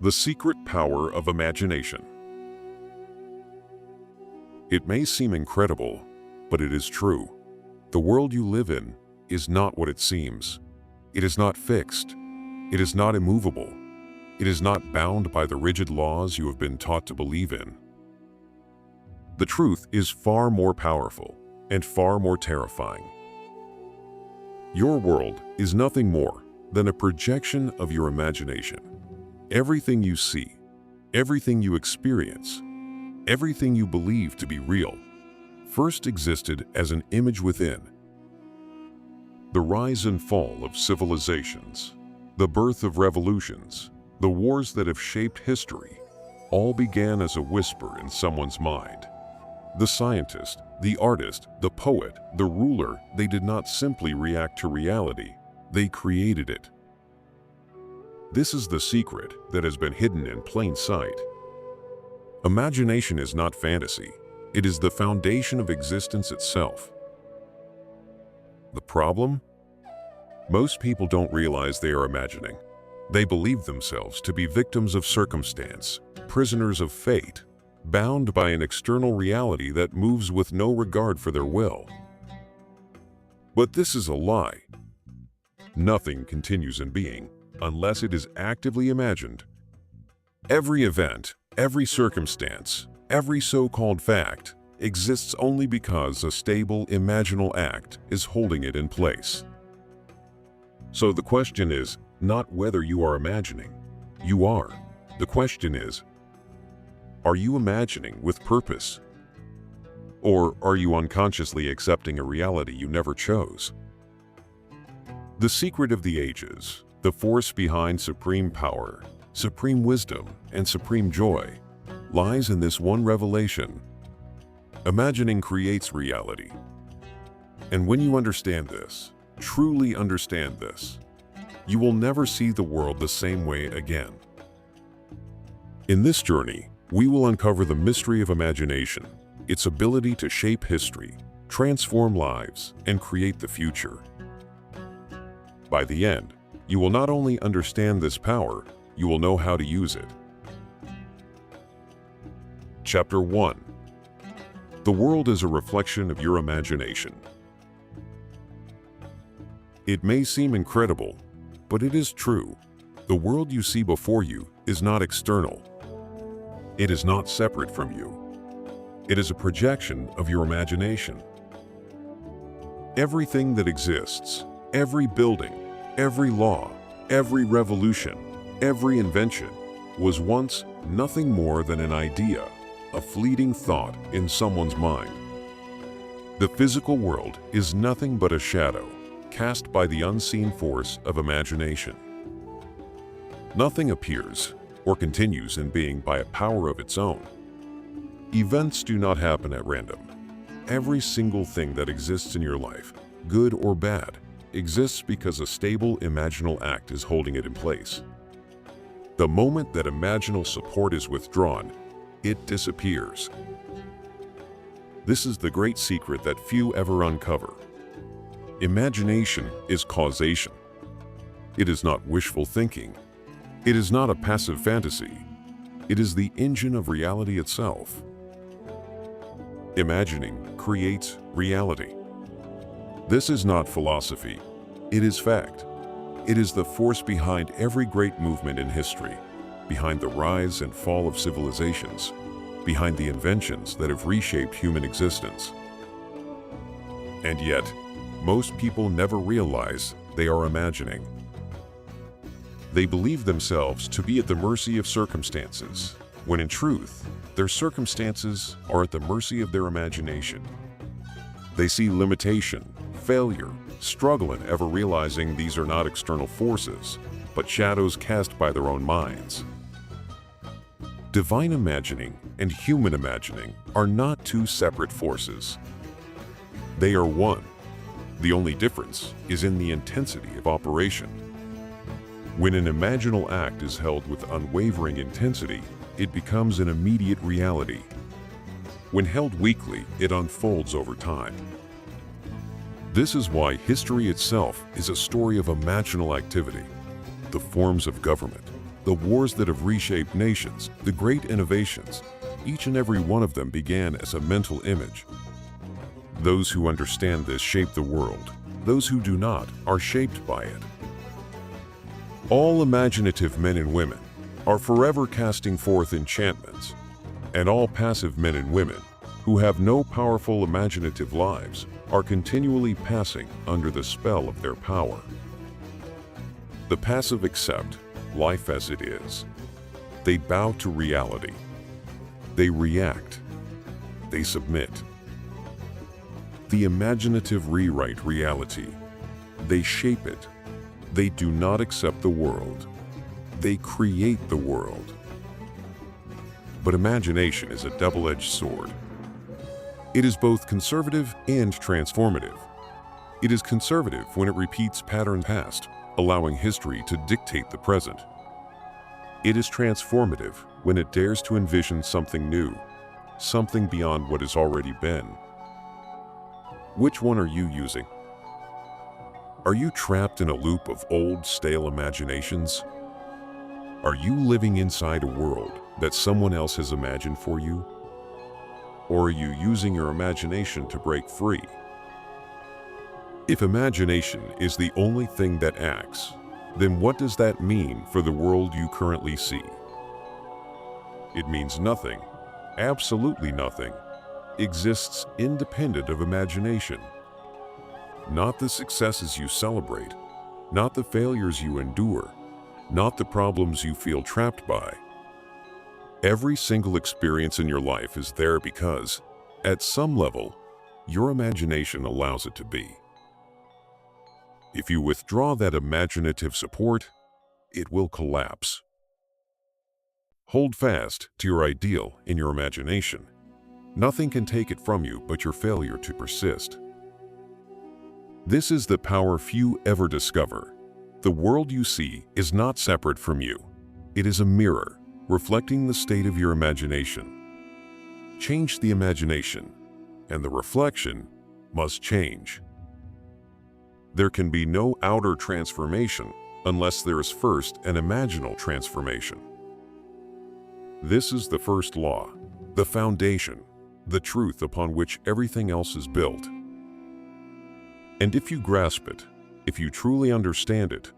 The secret power of imagination. It may seem incredible, but it is true. The world you live in is not what it seems. It is not fixed. It is not immovable. It is not bound by the rigid laws you have been taught to believe in. The truth is far more powerful and far more terrifying. Your world is nothing more than a projection of your imagination. Everything you see, everything you experience, everything you believe to be real, first existed as an image within. The rise and fall of civilizations, the birth of revolutions, the wars that have shaped history, all began as a whisper in someone's mind. The scientist, the artist, the poet, the ruler, they did not simply react to reality, they created it. This is the secret that has been hidden in plain sight. Imagination is not fantasy. It is the foundation of existence itself. The problem? Most people don't realize they are imagining. They believe themselves to be victims of circumstance, prisoners of fate, bound by an external reality that moves with no regard for their will. But this is a lie. Nothing continues in being unless it is actively imagined. Every event, every circumstance, every so-called fact exists only because a stable, imaginal act is holding it in place. So the question is not whether you are imagining. You are. The question is, are you imagining with purpose? Or are you unconsciously accepting a reality you never chose? The secret of the ages, the force behind supreme power, supreme wisdom, and supreme joy, lies in this one revelation. Imagining creates reality. And when you understand this, truly understand this, you will never see the world the same way again. In this journey, we will uncover the mystery of imagination, its ability to shape history, transform lives, and create the future. By the end, you will not only understand this power, you will know how to use it. Chapter 1. The world is a reflection of your imagination. It may seem incredible, but it is true. The world you see before you is not external. It is not separate from you. It is a projection of your imagination. Everything that exists, every building, every law, every revolution, every invention, was once nothing more than an idea, a fleeting thought in someone's mind. The physical world is nothing but a shadow cast by the unseen force of imagination. Nothing appears or continues in being by a power of its own. Events do not happen at random. Every single thing that exists in your life, good or bad, exists because a stable imaginal act is holding it in place. The moment that imaginal support is withdrawn, it disappears. This is the great secret that few ever uncover. Imagination is causation. It is not wishful thinking. It is not a passive fantasy. It is the engine of reality itself. Imagining creates reality. This is not philosophy. It is fact. It is the force behind every great movement in history, behind the rise and fall of civilizations, behind the inventions that have reshaped human existence. And yet, most people never realize they are imagining. They believe themselves to be at the mercy of circumstances, when in truth, their circumstances are at the mercy of their imagination. They see limitation, failure, struggle, and ever realizing these are not external forces, but shadows cast by their own minds. Divine imagining and human imagining are not two separate forces. They are one. The only difference is in the intensity of operation. When an imaginal act is held with unwavering intensity, it becomes an immediate reality. When held weakly, it unfolds over time. This is why history itself is a story of imaginal activity. The forms of government, The wars that have reshaped nations, the great innovations, each and every one of them began as a mental image. Those who understand this shape the world. Those who do not are shaped by it. All imaginative men and women are forever casting forth enchantments, and all passive men and women who have no powerful imaginative lives are continually passing under the spell of their power. The passive accept life as it is. They bow to reality. They react. They submit. The imaginative rewrite reality. They shape it. They do not accept the world. They create the world. But imagination is a double-edged sword. It is both conservative and transformative. It is conservative when it repeats patterns past, allowing history to dictate the present. It is transformative when it dares to envision something new, something beyond what has already been. Which one are you using? Are you trapped in a loop of old, stale imaginations? Are you living inside a world that someone else has imagined for you? Or are you using your imagination to break free? If imagination is the only thing that acts, then what does that mean for the world you currently see? It means nothing, absolutely nothing, exists independent of imagination. Not the successes you celebrate, not the failures you endure, not the problems you feel trapped by. Every single experience in your life is there because, at some level, your imagination allows it to be. If you withdraw that imaginative support, it will collapse. Hold fast to your ideal in your imagination. Nothing can take it from you but your failure to persist. This is the power few ever discover. The world you see is not separate from you. It is a mirror, reflecting the state of your imagination. Change the imagination, and the reflection must change. There can be no outer transformation unless there is first an imaginal transformation. This is the first law, the foundation, the truth upon which everything else is built. And if you grasp it, if you truly understand it,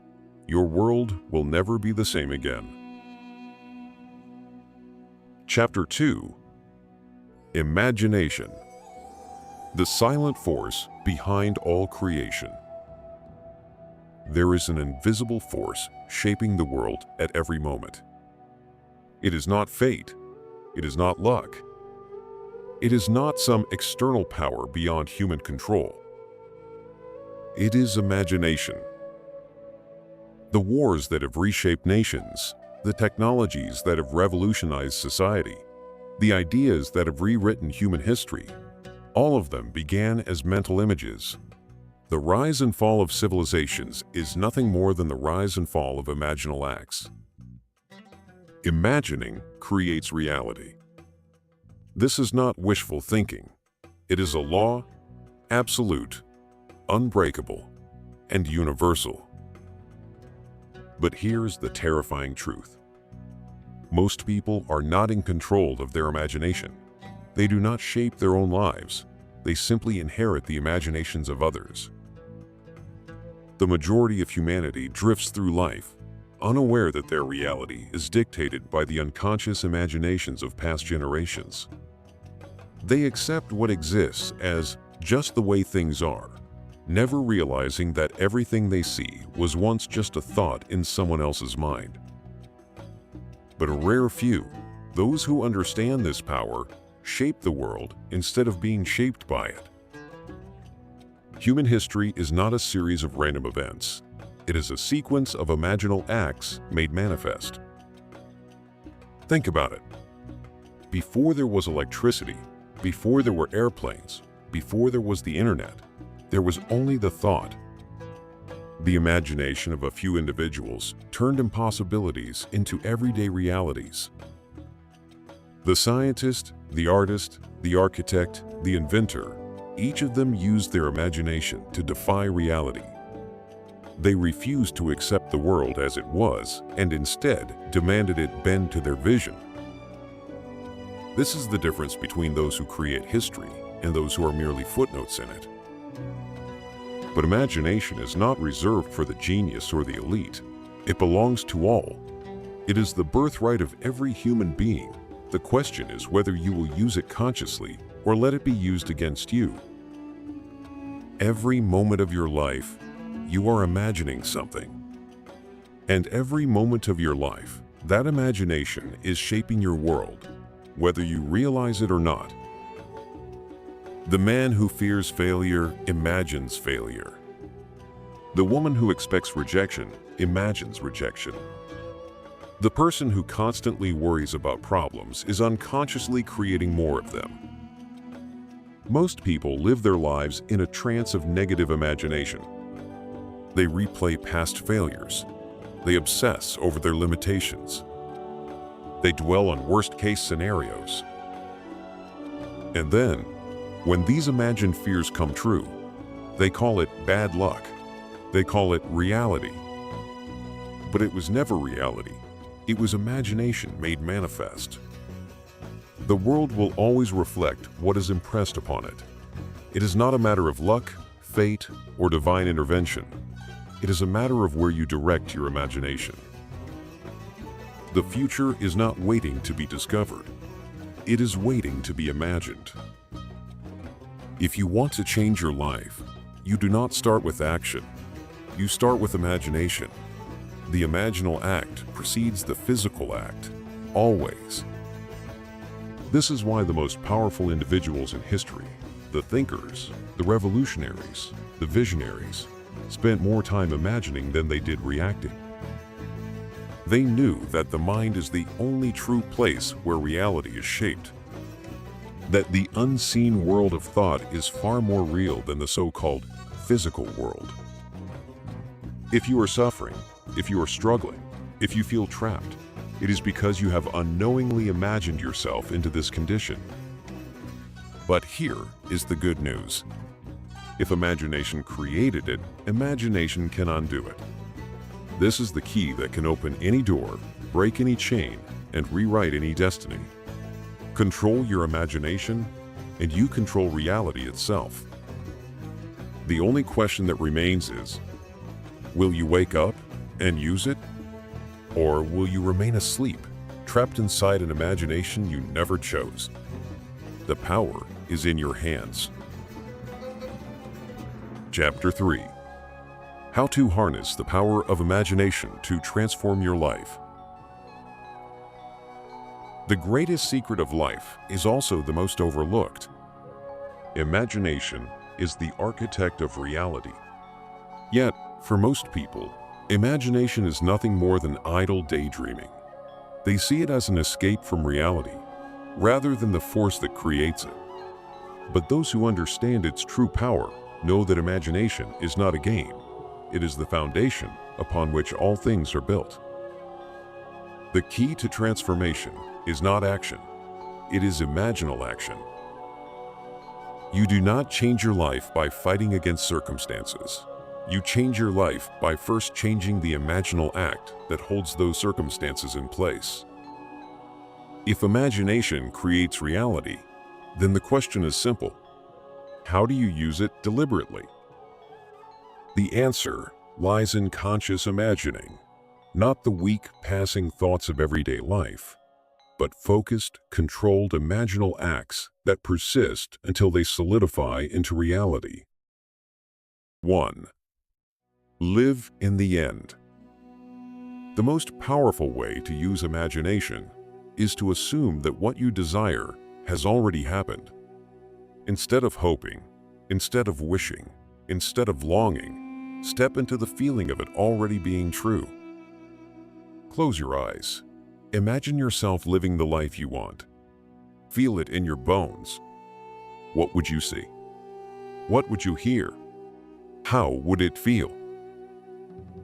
your world will never be the same again. Chapter 2. Imagination. The silent force behind all creation. There is an invisible force shaping the world at every moment. It is not fate. It is not luck. It is not some external power beyond human control. It is imagination. The wars that have reshaped nations, the technologies that have revolutionized society, the ideas that have rewritten human history, all of them began as mental images. The rise and fall of civilizations is nothing more than the rise and fall of imaginal acts. Imagining creates reality. This is not wishful thinking. It is a law, absolute, unbreakable, and universal. But here's the terrifying truth. Most people are not in control of their imagination. They do not shape their own lives. They simply inherit the imaginations of others. The majority of humanity drifts through life, unaware that their reality is dictated by the unconscious imaginations of past generations. They accept what exists as just the way things are, never realizing that everything they see was once just a thought in someone else's mind. But a rare few, those who understand this power, shape the world instead of being shaped by it. Human history is not a series of random events. It is a sequence of imaginal acts made manifest. Think about it. Before there was electricity, before there were airplanes, before there was the internet, there was only the thought. The imagination of a few individuals turned impossibilities into everyday realities. The scientist, the artist, the architect, the inventor, each of them used their imagination to defy reality. They refused to accept the world as it was and instead demanded it bend to their vision. This is the difference between those who create history and those who are merely footnotes in it. But imagination is not reserved for the genius or the elite. It belongs to all. It is the birthright of every human being. The question is whether you will use it consciously or let it be used against you. Every moment of your life, you are imagining something. And every moment of your life, that imagination is shaping your world, whether you realize it or not. The man who fears failure imagines failure. The woman who expects rejection imagines rejection. The person who constantly worries about problems is unconsciously creating more of them. Most people live their lives in a trance of negative imagination. They replay past failures. They obsess over their limitations. They dwell on worst-case scenarios. And then, when these imagined fears come true, they call it bad luck. They call it reality. But it was never reality. It was imagination made manifest. The world will always reflect what is impressed upon it. It is not a matter of luck, fate, or divine intervention. It is a matter of where you direct your imagination. The future is not waiting to be discovered. It is waiting to be imagined. If you want to change your life, you do not start with action. You start with imagination. The imaginal act precedes the physical act, always. This is why the most powerful individuals in history, the thinkers, the revolutionaries, the visionaries, spent more time imagining than they did reacting. They knew that the mind is the only true place where reality is shaped. That the unseen world of thought is far more real than the so-called physical world. If you are suffering, if you are struggling, if you feel trapped, it is because you have unknowingly imagined yourself into this condition. But here is the good news. If imagination created it, imagination can undo it. This is the key that can open any door, break any chain, and rewrite any destiny. Control your imagination, and you control reality itself. The only question that remains is, will you wake up and use it? Or will you remain asleep, trapped inside an imagination you never chose? The power is in your hands. Chapter 3. How to harness the power of imagination to transform your life. The greatest secret of life is also the most overlooked. Imagination is the architect of reality. Yet, for most people, imagination is nothing more than idle daydreaming. They see it as an escape from reality, rather than the force that creates it. But those who understand its true power know that imagination is not a game. It is the foundation upon which all things are built. The key to transformation is not action. It is imaginal action. You do not change your life by fighting against circumstances. You change your life by first changing the imaginal act that holds those circumstances in place. If imagination creates reality, then the question is simple. How do you use it deliberately? The answer lies in conscious imagining, not the weak, passing thoughts of everyday life, but focused, controlled imaginal acts that persist until they solidify into reality. 1. Live in the end. The most powerful way to use imagination is to assume that what you desire has already happened. Instead of hoping, instead of wishing, instead of longing, step into the feeling of it already being true. Close your eyes. Imagine yourself living the life you want. Feel it in your bones. What would you see? What would you hear? How would it feel?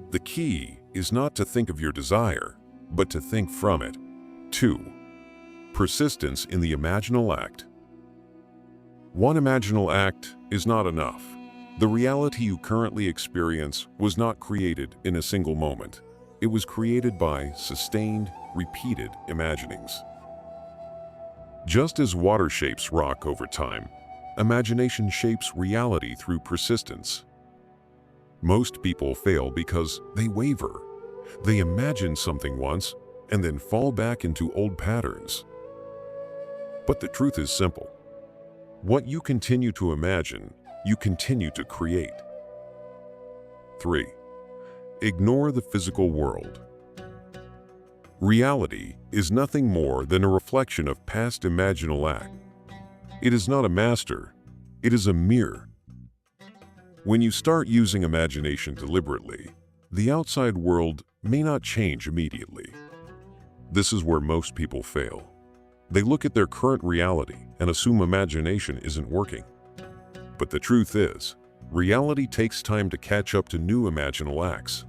The key is not to think of your desire, but to think from it. 2. Persistence in the imaginal act. One imaginal act is not enough. The reality you currently experience was not created in a single moment. It was created by sustained, repeated imaginings. Just as water shapes rock over time, imagination shapes reality through persistence. Most people fail because they waver. They imagine something once and then fall back into old patterns. But the truth is simple. What you continue to imagine, you continue to create. 3. Ignore the physical world. Reality is nothing more than a reflection of past imaginal act. It is not a master, it is a mirror. When you start using imagination deliberately, the outside world may not change immediately. This is where most people fail. They look at their current reality and assume imagination isn't working. But the truth is, reality takes time to catch up to new imaginal acts.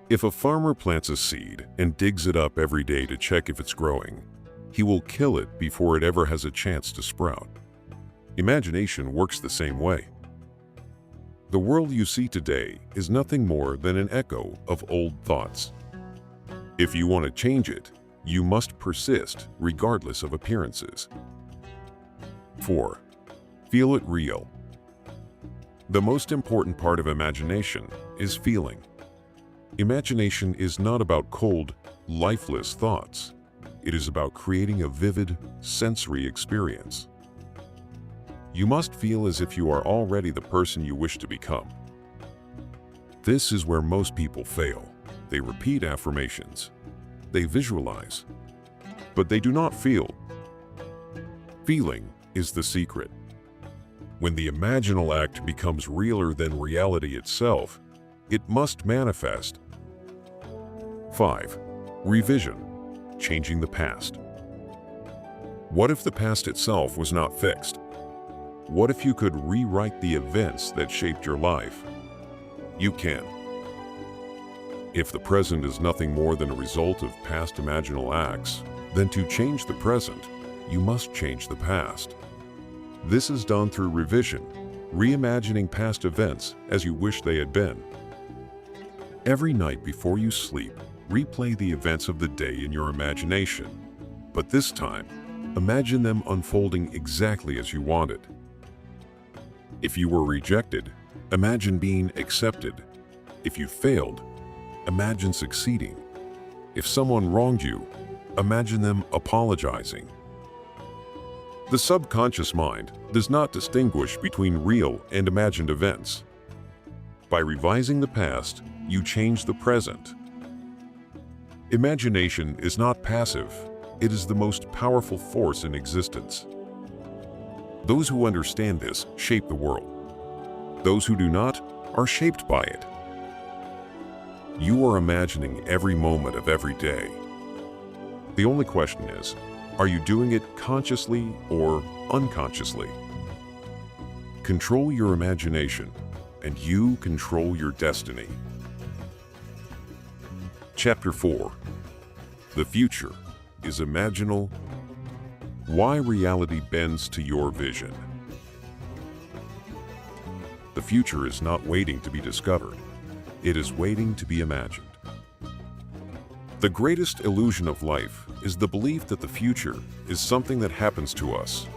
If a farmer plants a seed and digs it up every day to check if it's growing, he will kill it before it ever has a chance to sprout. Imagination works the same way. The world you see today is nothing more than an echo of old thoughts. If you want to change it, you must persist regardless of appearances. 4. Feel it real. The most important part of imagination is feeling. Imagination is not about cold, lifeless thoughts. It is about creating a vivid, sensory experience. You must feel as if you are already the person you wish to become. This is where most people fail. They repeat affirmations. They visualize, but they do not feel. Feeling is the secret. When the imaginal act becomes realer than reality itself, it must manifest. 5. Revision, changing the past. What if the past itself was not fixed? What if you could rewrite the events that shaped your life? You can. If the present is nothing more than a result of past imaginal acts, then to change the present, you must change the past. This is done through revision, reimagining past events as you wish they had been. Every night before you sleep, replay the events of the day in your imagination. But this time, imagine them unfolding exactly as you wanted. If you were rejected, imagine being accepted. If you failed, imagine succeeding. If someone wronged you, imagine them apologizing. The subconscious mind does not distinguish between real and imagined events. By revising the past, you change the present. Imagination is not passive. It is the most powerful force in existence. Those who understand this shape the world. Those who do not are shaped by it. You are imagining every moment of every day. The only question is, are you doing it consciously or unconsciously? Control your imagination, and you control your destiny. Chapter 4. The future is imaginal. Why reality bends to your vision. The future is not waiting to be discovered. It is waiting to be imagined. The greatest illusion of life is the belief that the future is something that happens to us,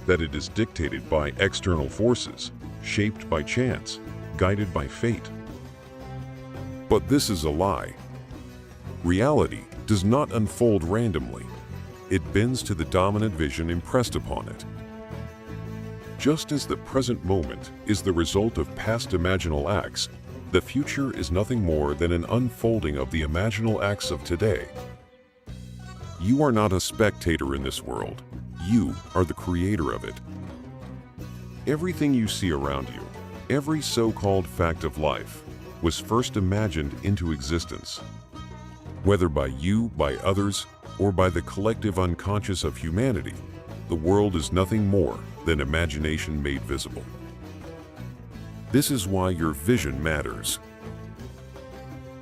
that it is dictated by external forces, shaped by chance, guided by fate. But this is a lie. Reality does not unfold randomly. It bends to the dominant vision impressed upon it. Just as the present moment is the result of past imaginal acts, the future is nothing more than an unfolding of the imaginal acts of today. You are not a spectator in this world. You are the creator of it. Everything you see around you, every so-called fact of life, was first imagined into existence. Whether by you, by others, or by the collective unconscious of humanity, the world is nothing more than imagination made visible. This is why your vision matters.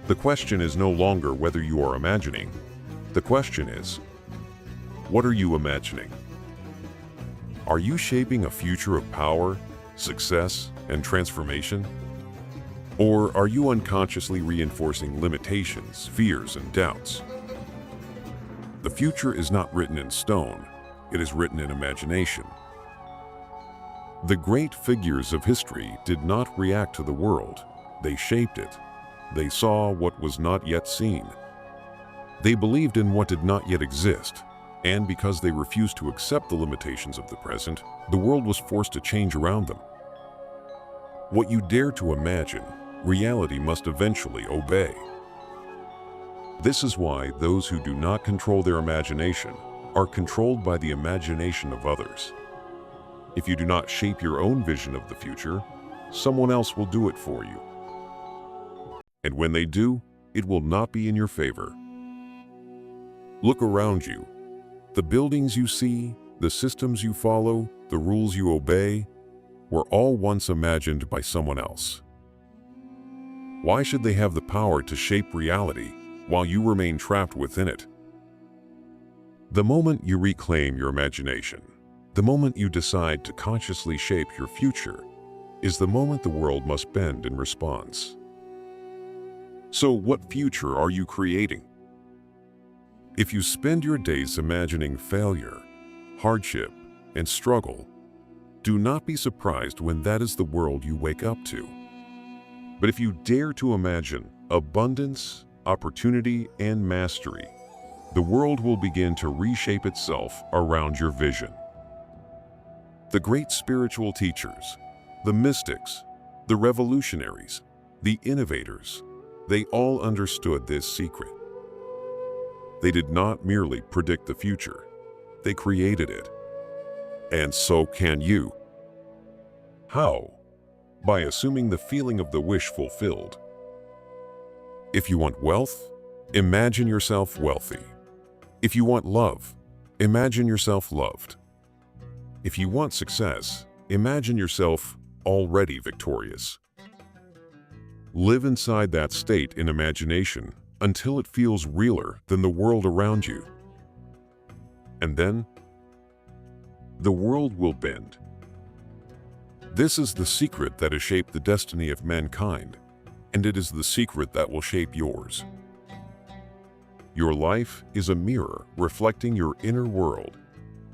The question is no longer whether you are imagining. The question is, what are you imagining? Are you shaping a future of power, success, and transformation? Or are you unconsciously reinforcing limitations, fears, and doubts? The future is not written in stone, it is written in imagination. The great figures of history did not react to the world, they shaped it. They saw what was not yet seen. They believed in what did not yet exist, and because they refused to accept the limitations of the present, the world was forced to change around them. What you dare to imagine, reality must eventually obey. This is why those who do not control their imagination are controlled by the imagination of others. If you do not shape your own vision of the future, someone else will do it for you. And when they do, it will not be in your favor. Look around you. The buildings you see, the systems you follow, the rules you obey, were all once imagined by someone else. Why should they have the power to shape reality while you remain trapped within it? The moment you reclaim your imagination, the moment you decide to consciously shape your future, is the moment the world must bend in response. So what future are you creating? If you spend your days imagining failure, hardship, and struggle, do not be surprised when that is the world you wake up to. But if you dare to imagine abundance, opportunity, and mastery, the world will begin to reshape itself around your vision. The great spiritual teachers, the mystics, the revolutionaries, the innovators, they all understood this secret. They did not merely predict the future, they created it. And so can you. How? By assuming the feeling of the wish fulfilled. If you want wealth, imagine yourself wealthy. If you want love, imagine yourself loved. If you want success, imagine yourself already victorious. Live inside that state in imagination until it feels realer than the world around you. And then, the world will bend. This is the secret that has shaped the destiny of mankind, and it is the secret that will shape yours. Your life is a mirror reflecting your inner world.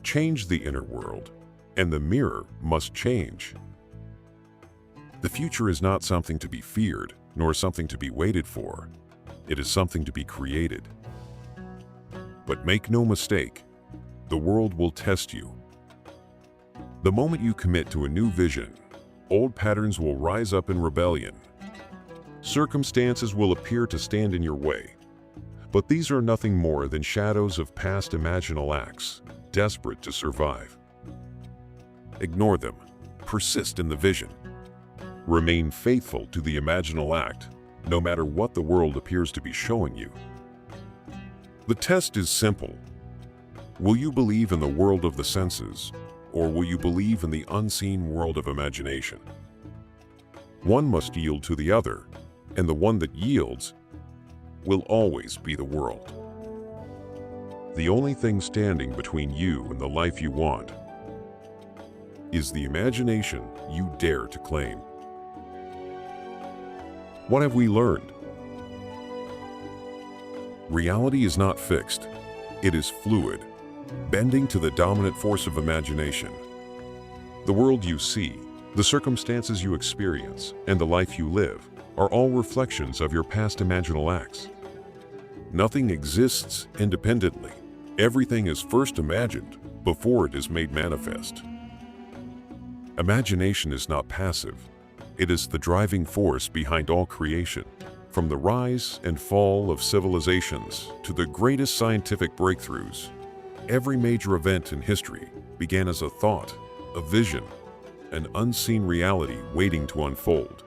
Change the inner world, and the mirror must change. The future is not something to be feared, nor something to be waited for. It is something to be created. But make no mistake, the world will test you. The moment you commit to a new vision, old patterns will rise up in rebellion. Circumstances will appear to stand in your way. But these are nothing more than shadows of past imaginal acts, desperate to survive. Ignore them. Persist in the vision. Remain faithful to the imaginal act, no matter what the world appears to be showing you. The test is simple. Will you believe in the world of the senses, or will you believe in the unseen world of imagination? One must yield to the other, and the one that yields will always be the world. The only thing standing between you and the life you want is the imagination you dare to claim. What have we learned? Reality is not fixed. It is fluid, bending to the dominant force of imagination. The world you see, the circumstances you experience, and the life you live are all reflections of your past imaginal acts. Nothing exists independently. Everything is first imagined before it is made manifest. Imagination is not passive. It is the driving force behind all creation, from the rise and fall of civilizations to the greatest scientific breakthroughs. Every major event in history began as a thought, a vision, an unseen reality waiting to unfold.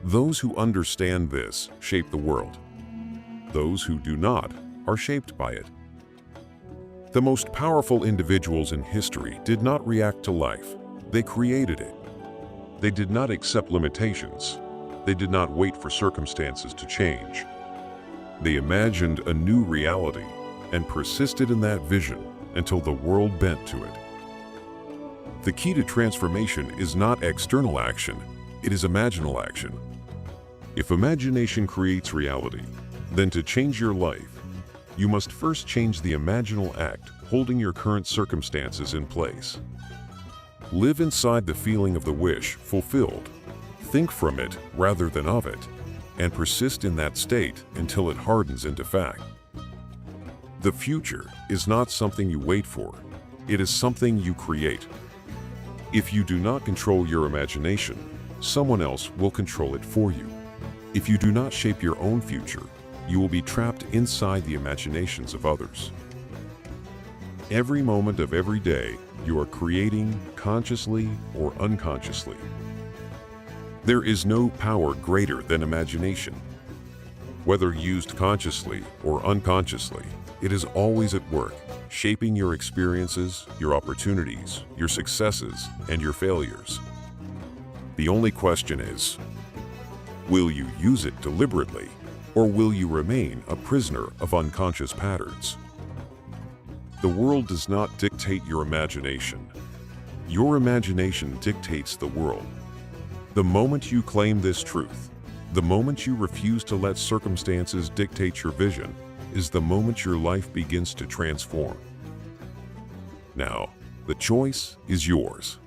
Those who understand this shape the world. Those who do not are shaped by it. The most powerful individuals in history did not react to life. They created it. They did not accept limitations. They did not wait for circumstances to change. They imagined a new reality and persisted in that vision until the world bent to it. The key to transformation is not external action, it is imaginal action. If imagination creates reality, then to change your life, you must first change the imaginal act holding your current circumstances in place. Live inside the feeling of the wish fulfilled. Think from it rather than of it, and persist in that state until it hardens into fact. The future is not something you wait for, it is something you create. If you do not control your imagination, someone else will control it for you. If you do not shape your own future, you will be trapped inside the imaginations of others. Every moment of every day, you are creating consciously or unconsciously. There is no power greater than imagination. Whether used consciously or unconsciously, it is always at work, shaping your experiences, your opportunities, your successes, and your failures. The only question is, will you use it deliberately, or will you remain a prisoner of unconscious patterns? The world does not dictate your imagination. Your imagination dictates the world. The moment you claim this truth, the moment you refuse to let circumstances dictate your vision, is the moment your life begins to transform. Now, the choice is yours.